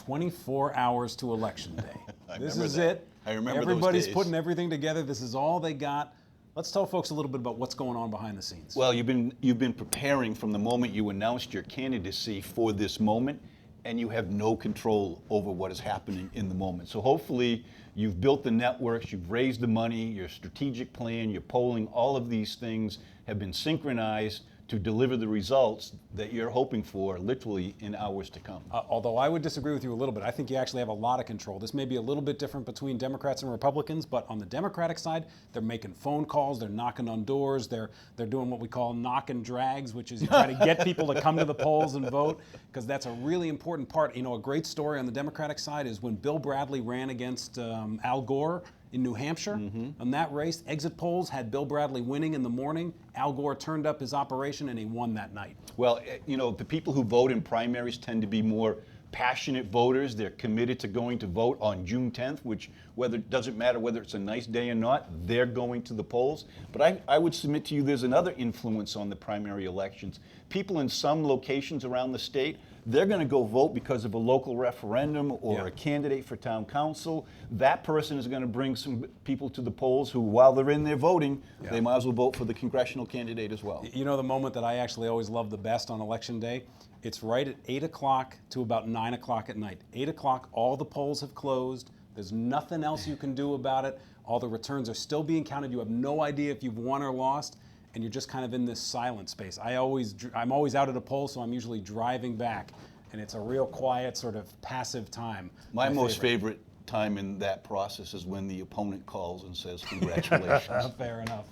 24 hours to Election Day. This is that. it. I remember Everybody's those days. putting everything together. This is all they got. Let's tell folks a little bit about what's going on behind the scenes. Well, you've been preparing from the moment you announced your candidacy for this moment, and you have no control over what is happening in the moment. So hopefully you've built the networks, you've raised the money, your strategic plan, your polling, all of these things have been synchronized to deliver the results that you're hoping for literally in hours to come. Although I would disagree with you a little bit. I think you actually have a lot of control. This may be a little bit different between Democrats and Republicans, but on the Democratic side, they're making phone calls, they're knocking on doors, they're doing what we call knock and drags, which is you try to get people to come to the polls and vote, because that's a really important part. You know, a great story on the Democratic side is when Bill Bradley ran against Al Gore in New Hampshire. On that race, exit polls had Bill Bradley winning in the morning. Al Gore turned up his operation and he won that night. Well, you know, the people who vote in primaries tend to be more passionate voters. They're committed to going to vote on June 10th, which doesn't matter whether it's a nice day or not, they're going to the polls. But I would submit to you there's another influence on the primary elections. People in some locations around the state, they're going to go vote because of a local referendum or a candidate for town council. That person is going to bring some people to the polls who, while they're in there voting, they might as well vote for the congressional candidate as well. You know the moment that I actually always love the best on Election Day? It's right at 8 o'clock to about 9 o'clock at night. 8 o'clock, all the polls have closed. There's nothing else you can do about it. All the returns are still being counted. You have no idea if you've won or lost, and you're just kind of in this silent space. I'm always out at a poll, so I'm usually driving back, and it's a real quiet, sort of passive time. My most favorite time in that process is when the opponent calls and says, congratulations. Fair enough.